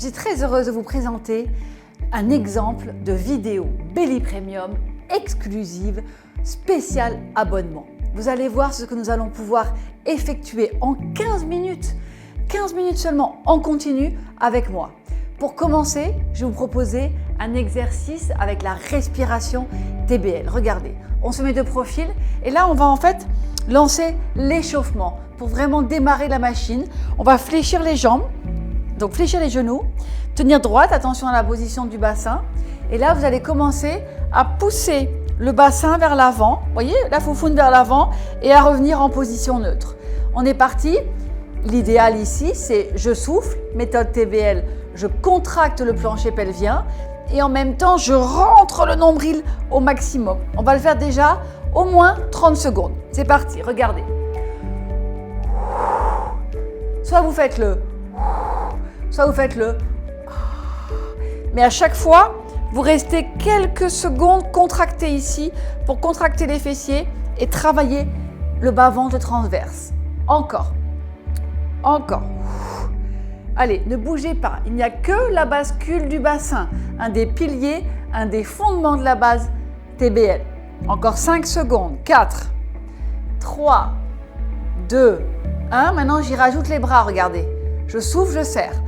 suis très heureuse de vous présenter un exemple de vidéo Belly Premium exclusive spéciale abonnement. Vous allez voir ce que nous allons pouvoir effectuer en 15 minutes seulement en continu avec moi. Pour commencer, je vais vous proposer un exercice avec la respiration TBL. Regardez, on se met de profil et là on va en fait lancer l'échauffement pour vraiment démarrer la machine. On va fléchir les jambes, donc fléchir les genoux, tenir droite, attention à la position du bassin. Et là vous allez commencer à pousser le bassin vers l'avant, voyez, la foufoune vers l'avant et à revenir en position neutre. On est parti. L'idéal ici, c'est je souffle, méthode TBL, je contracte le plancher pelvien et en même temps, je rentre le nombril au maximum. On va le faire déjà au moins 30 secondes. C'est parti, regardez. Soit vous faites le, soit vous faites le. Mais à chaque fois, vous restez quelques secondes contractés ici pour contracter les fessiers et travailler le bas-ventre transverse. Encore. Encore. Allez, ne bougez pas. Il n'y a que la bascule du bassin, un des piliers, un des fondements de la base TBL. Encore 5 secondes. 4, 3, 2, 1. Maintenant, j'y rajoute les bras, regardez. Je souffle, je serre.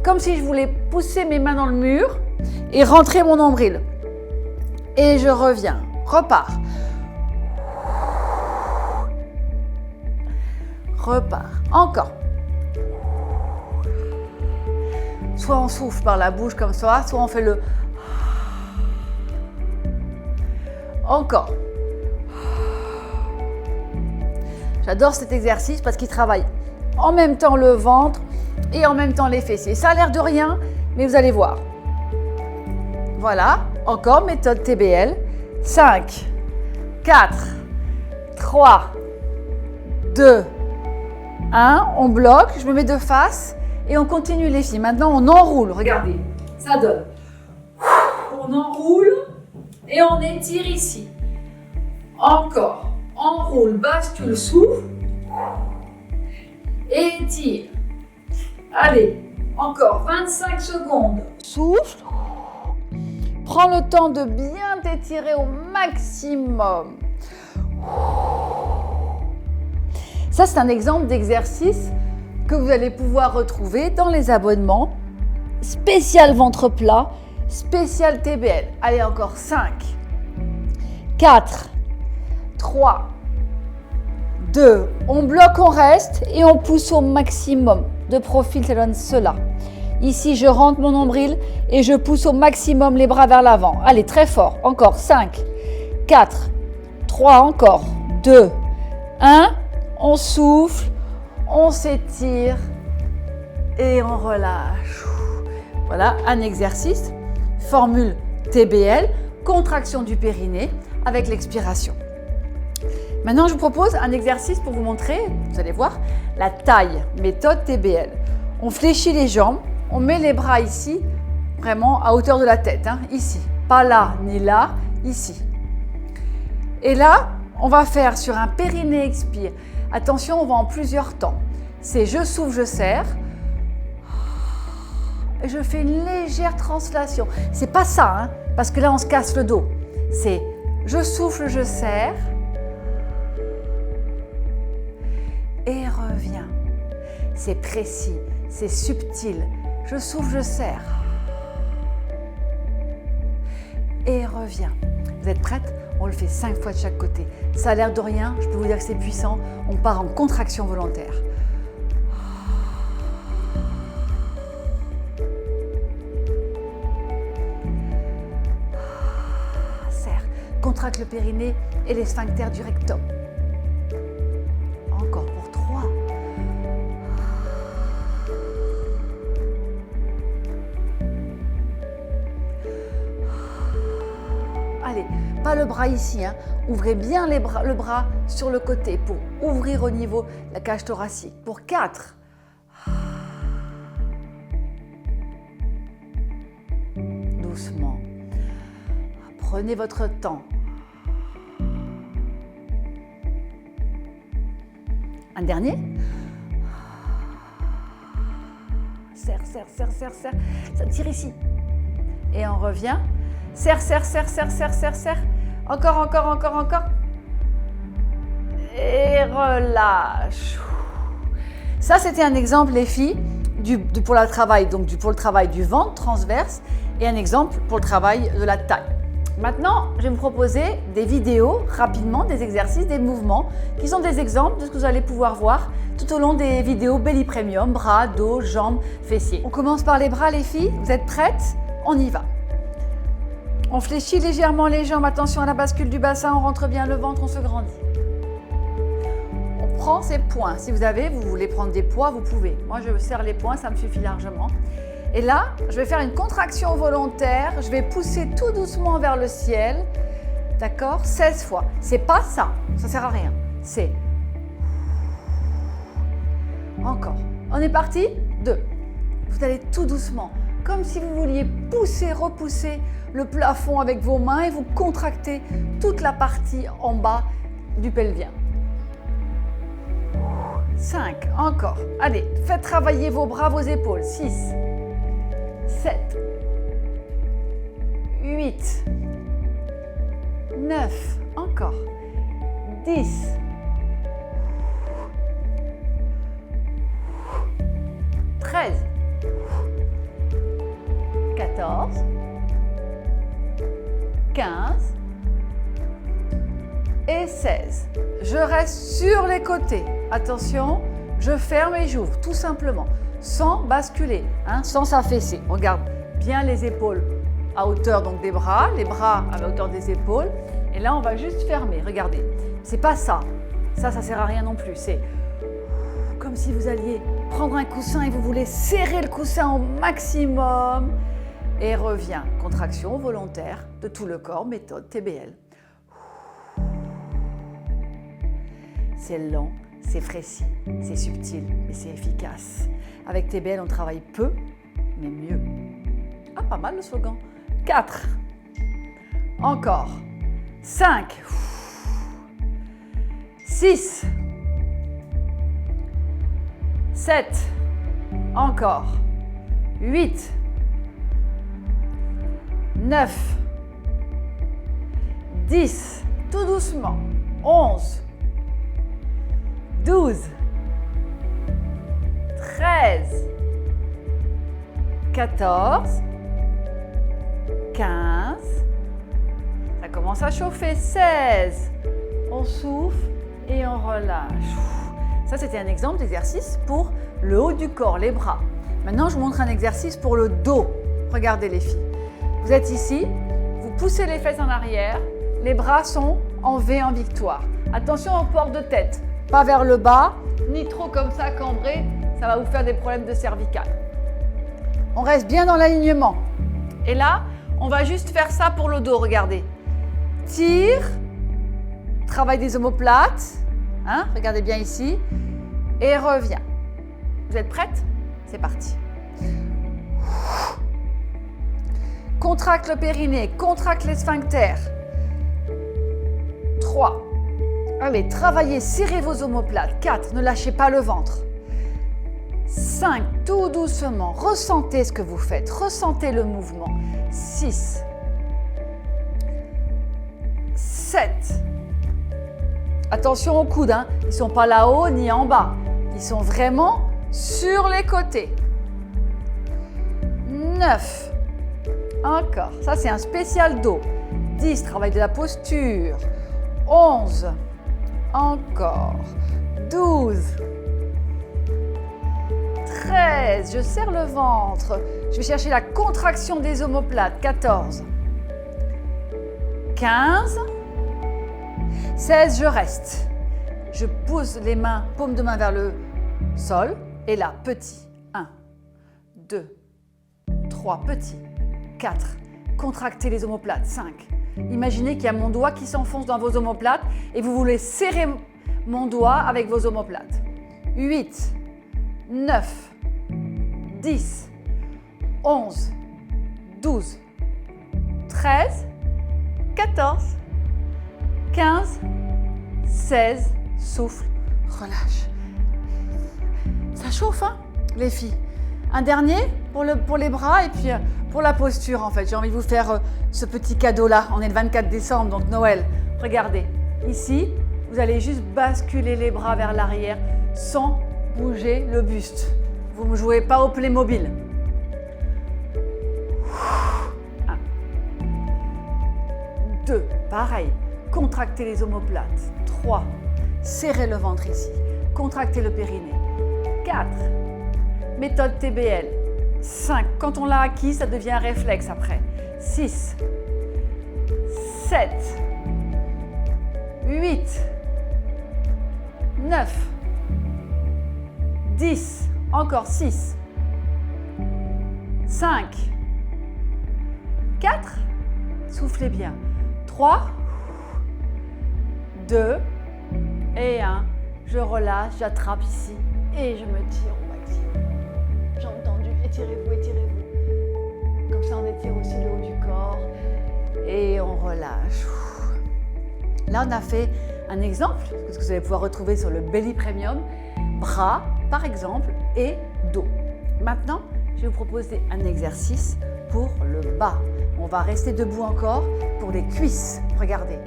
Comme si je voulais pousser mes mains dans le mur et rentrer mon nombril. Et je reviens. Repars. Repart. Encore. Soit on souffle par la bouche comme ça, soit on fait le. Encore. J'adore cet exercice parce qu'il travaille en même temps le ventre et en même temps les fessiers. Ça a l'air de rien, mais vous allez voir. Voilà. Encore méthode TBL. 5, 4, 3, 2, 1, on bloque, je me mets de face et on continue les filles. Maintenant, on enroule, regardez, ça donne. On enroule et on étire ici. Encore, enroule, bascule, souffle, et étire. Allez, encore 25 secondes. Souffle, prends le temps de bien t'étirer au maximum. Ça, c'est un exemple d'exercice que vous allez pouvoir retrouver dans les abonnements spécial ventre plat, spécial TBL. Allez, encore 5, 4, 3, 2. On bloque, on reste et on pousse au maximum. De profil, ça donne cela. Ici, je rentre mon nombril et je pousse au maximum les bras vers l'avant. Allez, très fort. Encore 5, 4, 3, encore 2, 1. On souffle, on s'étire et on relâche. Voilà un exercice, formule TBL, contraction du périnée avec l'expiration. Maintenant, je vous propose un exercice pour vous montrer, vous allez voir, la taille, méthode TBL. On fléchit les jambes, on met les bras ici, vraiment à hauteur de la tête, hein, ici. Pas là ni là, ici. Et là, on va faire sur un périnée expire. Attention, on va en plusieurs temps. C'est je souffle, je serre. Et je fais une légère translation. C'est pas ça, hein, parce que là, on se casse le dos. C'est je souffle, je serre. Et reviens. C'est précis, c'est subtil. Je souffle, je serre. Et reviens. Vous êtes prêtes ? On le fait 5 fois de chaque côté. Ça a l'air de rien, je peux vous dire que c'est puissant. On part en contraction volontaire. Serre. Contracte le périnée et les sphincters du rectum. Encore pour 3. Allez, pas le bras ici, hein. Ouvrez bien le bras sur le côté pour ouvrir au niveau de la cage thoracique. Pour 4. Doucement. Prenez votre temps. Un dernier. serre, serre, serre, serre, serre. Ça tire ici. Et on revient. Serre, serre, serre, serre, serre, serre, serre. Encore, encore, encore, encore. Et relâche. Ça, c'était un exemple, les filles, pour le travail du ventre transverse et un exemple pour le travail de la taille. Maintenant, je vais vous proposer des vidéos, rapidement, des exercices, des mouvements, qui sont des exemples de ce que vous allez pouvoir voir tout au long des vidéos Belly Premium, bras, dos, jambes, fessiers. On commence par les bras, les filles. Vous êtes prêtes? On y va. On fléchit légèrement les jambes, attention à la bascule du bassin, on rentre bien le ventre, on se grandit. On prend ses poings. Si vous voulez prendre des poids, vous pouvez. Moi, je serre les poings, ça me suffit largement. Et là, je vais faire une contraction volontaire. Je vais pousser tout doucement vers le ciel. D'accord? 16 fois. C'est pas ça. Ça sert à rien. C'est... Encore. On est parti? 2. Vous allez tout doucement. Comme si vous vouliez pousser, repousser le plafond avec vos mains et vous contractez toute la partie en bas du pelvien. 5. Encore. Allez, faites travailler vos bras, vos épaules. 6. 7, 8, 9, encore, 10, 13, 14, 15 et 16. Je reste sur les côtés. Attention, je ferme et j'ouvre, tout simplement. Sans basculer, sans s'affaisser. On garde bien les épaules à hauteur donc des bras, les bras à la hauteur des épaules. Et là, on va juste fermer. Regardez, c'est pas ça. Ça sert à rien non plus. C'est comme si vous alliez prendre un coussin et vous voulez serrer le coussin au maximum. Et revient. Contraction volontaire de tout le corps, méthode TBL. C'est lent. C'est précis, c'est subtil, mais c'est efficace. Avec TBL, on travaille peu, mais mieux. Ah, pas mal le slogan. 4. Encore. 5. 6. 7. Encore. 8. 9. 10. Tout doucement. 11. 12, 13, 14, 15, ça commence à chauffer, 16, on souffle et on relâche. Ça, c'était un exemple d'exercice pour le haut du corps, les bras. Maintenant, je vous montre un exercice pour le dos. Regardez les filles. Vous êtes ici, vous poussez les fesses en arrière, les bras sont en V en victoire. Attention au port de tête. Pas vers le bas, ni trop comme ça cambré, ça va vous faire des problèmes de cervicales. On reste bien dans l'alignement. Et là, on va juste faire ça pour le dos, regardez. Tire, travail des omoplates, regardez bien ici, et reviens. Vous êtes prêtes? C'est parti. Contracte le périnée, contracte les sphincters. 3. Allez, travaillez, serrez vos omoplates. 4, ne lâchez pas le ventre. 5, tout doucement, ressentez ce que vous faites, ressentez le mouvement. 6, 7, attention aux coudes, ils ne sont pas là-haut ni en bas, ils sont vraiment sur les côtés. 9, encore, ça c'est un spécial dos. 10, travail de la posture. 11, encore, 12, 13, je serre le ventre, je vais chercher la contraction des omoplates, 14, 15, 16, je reste. Je pose les mains, paume de main vers le sol, et là, petit, 1, 2, 3, petit, 4, contractez les omoplates, 5, imaginez qu'il y a mon doigt qui s'enfonce dans vos omoplates et vous voulez serrer mon doigt avec vos omoplates. 8, 9, 10, 11, 12, 13, 14, 15, 16, souffle, relâche. Ça chauffe, les filles. Un dernier pour les bras et puis pour la posture en fait. J'ai envie de vous faire ce petit cadeau-là. On est le 24 décembre, donc Noël. Regardez, ici, vous allez juste basculer les bras vers l'arrière sans bouger le buste. Vous ne jouez pas au Playmobil. 1, 2, pareil. Contractez les omoplates. 3, serrez le ventre ici. Contractez le périnée. 4, méthode TBL. 5, quand on l'a acquis, ça devient un réflexe après. 6, 7, 8, 9, 10, encore 6, 5, 4, soufflez bien. 3, 2 et 1. Je relâche, j'attrape ici et je me tire au maximum. J'ai entendu, étirez-vous, étirez-vous. Comme ça, on étire aussi le haut du corps et on relâche. Là, on a fait un exemple, ce que vous allez pouvoir retrouver sur le Belly Premium, bras par exemple et dos. Maintenant, je vais vous proposer un exercice pour le bas. On va rester debout encore pour les cuisses. Regardez,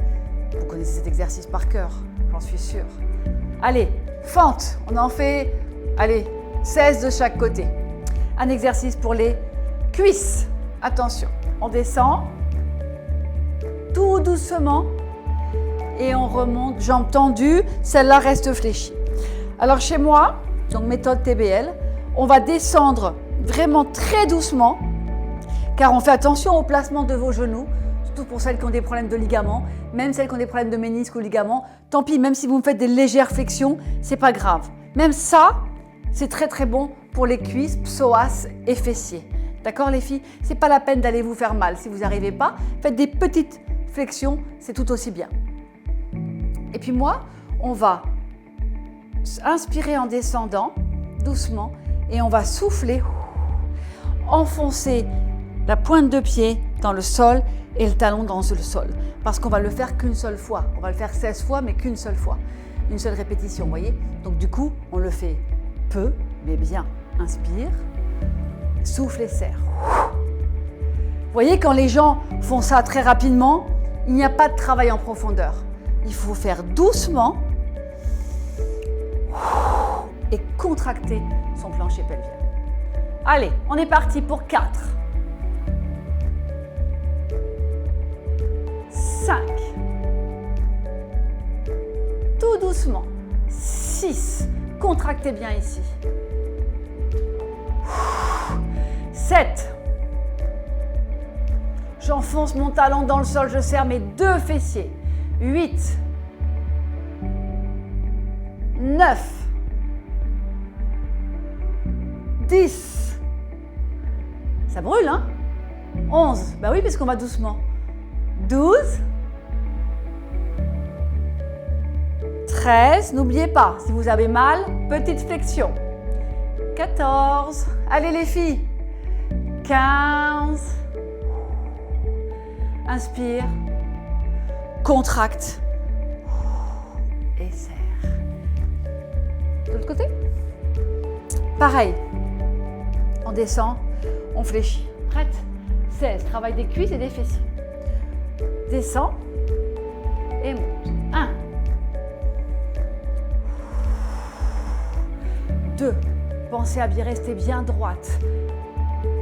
vous connaissez cet exercice par cœur, j'en suis sûre. Allez, fente, on en fait, allez, 16 de chaque côté. Un exercice pour les cuisses. Attention, on descend tout doucement et on remonte, jambes tendues, celle-là reste fléchie. Alors chez moi, donc méthode TBL, on va descendre vraiment très doucement car on fait attention au placement de vos genoux, surtout pour celles qui ont des problèmes de ligaments, même celles qui ont des problèmes de ménisque ou ligaments. Tant pis, même si vous me faites des légères flexions, c'est pas grave. Même ça, c'est très très bon pour les cuisses, psoas et fessiers. D'accord les filles? C'est pas la peine d'aller vous faire mal. Si vous n'y arrivez pas, faites des petites flexions, c'est tout aussi bien. Et puis moi, on va inspirer en descendant doucement et on va souffler, enfoncer la pointe de pied dans le sol et le talon dans le sol. Parce qu'on va le faire qu'une seule fois. On va le faire 16 fois, mais qu'une seule fois. Une seule répétition, vous voyez? Donc du coup, on le fait peu, mais bien. Inspire, souffle et serre. Vous voyez, quand les gens font ça très rapidement, il n'y a pas de travail en profondeur. Il faut faire doucement et contracter son plancher pelvien. Allez, on est parti pour 4. 5. Tout doucement. 6. Contractez bien ici. 7. J'enfonce mon talon dans le sol, je serre mes deux fessiers. 8. 9. 10. Ça brûle, hein? 11. Bah oui, puisqu'on va doucement. 12. 13. N'oubliez pas, si vous avez mal, petite flexion. 14. Allez les filles. 15. Inspire. Contracte. Et serre. De l'autre côté. Pareil. On descend, on fléchit. Prête? 16. Travail des cuisses et des fessiers. Descend et monte. 1. 2. Pensez à bien rester bien droite.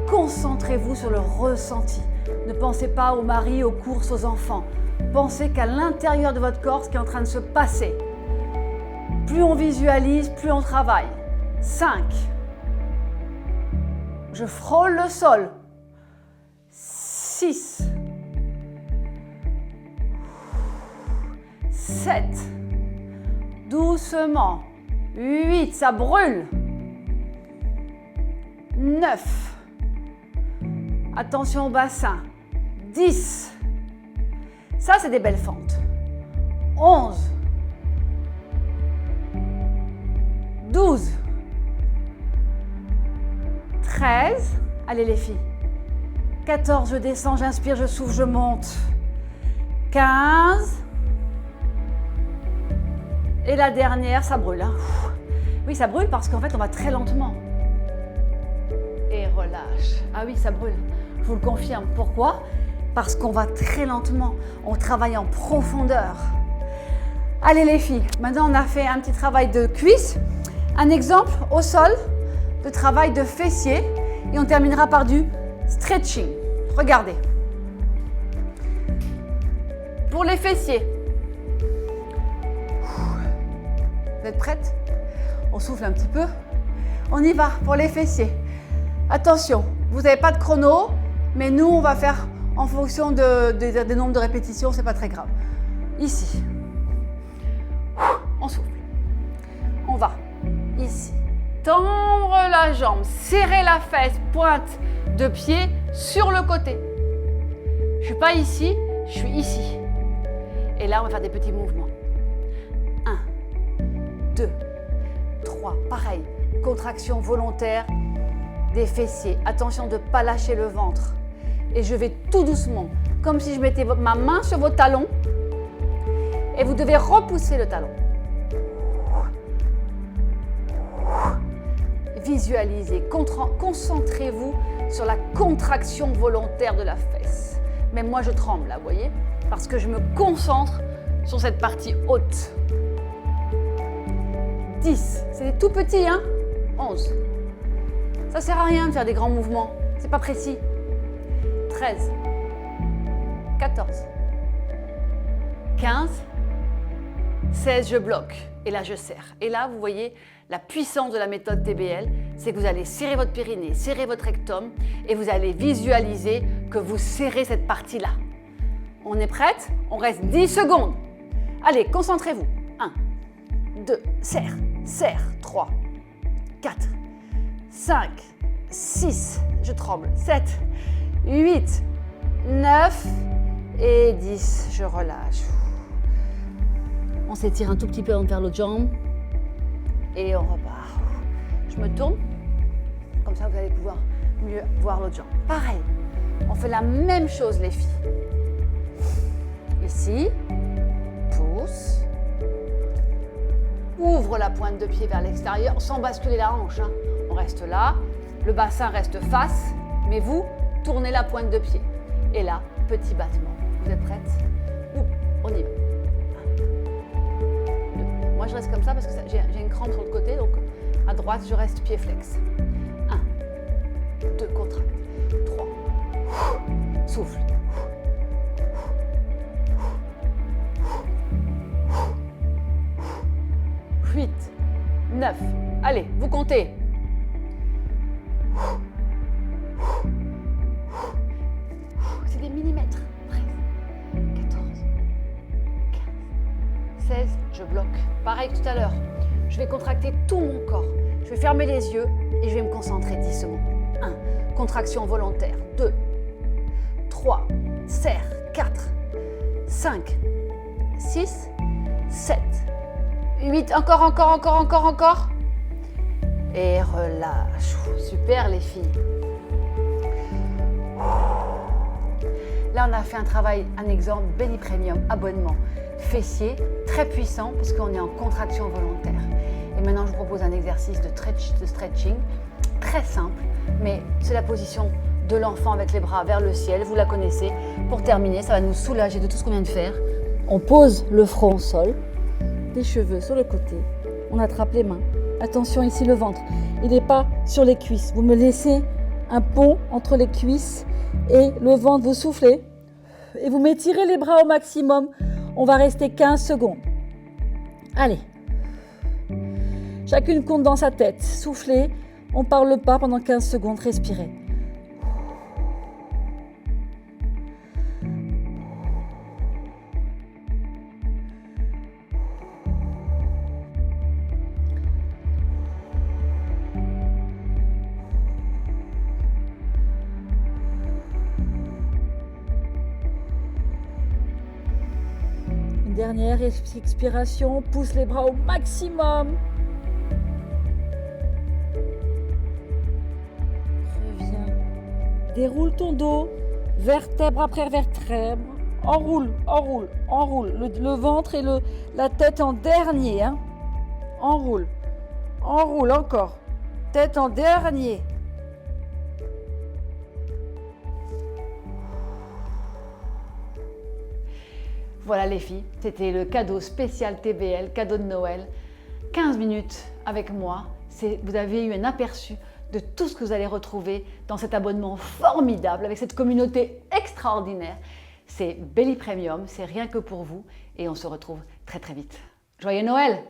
Concentrez-vous sur le ressenti. Ne pensez pas au mari, aux courses, aux enfants. Pensez qu'à l'intérieur de votre corps, ce qui est en train de se passer. Plus on visualise, plus on travaille. 5. Je frôle le sol. 6. 7. Doucement. 8. Ça brûle. 9. Attention au bassin. 10. Ça, c'est des belles fentes. 11. 12. 13. Allez les filles. 14, je descends, j'inspire, je souffle, je monte. 15. Et la dernière, ça brûle. Hein. Oui, ça brûle parce qu'en fait, on va très lentement. relâche. Ah oui, ça brûle. Je vous le confirme. Pourquoi? Parce qu'on va très lentement. On travaille en profondeur. Allez les filles, maintenant on a fait un petit travail de cuisse. Un exemple au sol de travail de fessier. Et on terminera par du stretching. Regardez. Pour les fessiers. Vous êtes prêtes? On souffle un petit peu. On y va pour les fessiers. Attention, vous n'avez pas de chrono, mais nous on va faire en fonction des nombres de répétitions, c'est pas très grave. Ici. On souffle. On va ici. Tendre la jambe, serrer la fesse, pointe de pied sur le côté. Je ne suis pas ici, je suis ici. Et là, on va faire des petits mouvements. 1, 2, 3. Pareil, contraction volontaire des fessiers. Attention de ne pas lâcher le ventre. Et je vais tout doucement, comme si je mettais ma main sur vos talons. Et vous devez repousser le talon. Visualisez, concentrez-vous sur la contraction volontaire de la fesse. Même moi, je tremble, là, vous voyez, parce que je me concentre sur cette partie haute. 10, c'est tout petit, hein. 11. Ça sert à rien de faire des grands mouvements, c'est pas précis. 13, 14, 15, 16, je bloque. Et là, je serre. Et là, vous voyez, la puissance de la méthode TBL, c'est que vous allez serrer votre périnée, serrer votre rectum et vous allez visualiser que vous serrez cette partie-là. On est prête? On reste 10 secondes. Allez, concentrez-vous. 1, 2, serre, serre. 3, 4, 5, 6, je tremble. 7, 8, 9 et 10, je relâche. On s'étire un tout petit peu avant de faire l'autre jambe. Et on repart. Je me tourne. Comme ça, vous allez pouvoir mieux voir l'autre jambe. Pareil. On fait la même chose, les filles. Ici. Pousse. Ouvre la pointe de pied vers l'extérieur sans basculer la hanche. Hein. On reste là. Le bassin reste face. Mais vous, tournez la pointe de pied. Et là, petit battement. Vous êtes prêtes? On y va. Moi, je reste comme ça parce que j'ai une crampe sur le côté, donc à droite, je reste pied flex. 1, 2, contracte. 3, souffle. 8, 9, allez, vous comptez. C'est des millimètres. 13, 14, 15, 16, je bloque. Pareil que tout à l'heure, je vais contracter tout mon corps. Je vais fermer les yeux et je vais me concentrer 10 secondes. 1, contraction volontaire. 2, 3, serre. 4, 5, 6, 7, 8, encore. Et relâche. Super les filles. Là, on a fait un travail, un exemple, Belly Premium, abonnement. Fessier, très puissant parce qu'on est en contraction volontaire. Et maintenant, je vous propose un exercice de stretching, très simple, mais c'est la position de l'enfant avec les bras vers le ciel, vous la connaissez. Pour terminer, ça va nous soulager de tout ce qu'on vient de faire. On pose le front au sol, les cheveux sur le côté, on attrape les mains. Attention ici le ventre, il n'est pas sur les cuisses. Vous me laissez un pont entre les cuisses et le ventre, vous soufflez et vous m'étirez les bras au maximum. On va rester 15 secondes. Allez. Chacune compte dans sa tête. Soufflez. On ne parle pas pendant 15 secondes. Respirez. Dernière expiration, pousse les bras au maximum. Reviens. Déroule ton dos, vertèbre après vertèbre. Enroule. Le ventre et la tête en dernier. Hein. Enroule encore. Tête en dernier. Voilà les filles, c'était le cadeau spécial TBL, cadeau de Noël. 15 minutes avec moi, vous avez eu un aperçu de tout ce que vous allez retrouver dans cet abonnement formidable avec cette communauté extraordinaire. C'est Belly Premium, c'est rien que pour vous et on se retrouve très très vite. Joyeux Noël!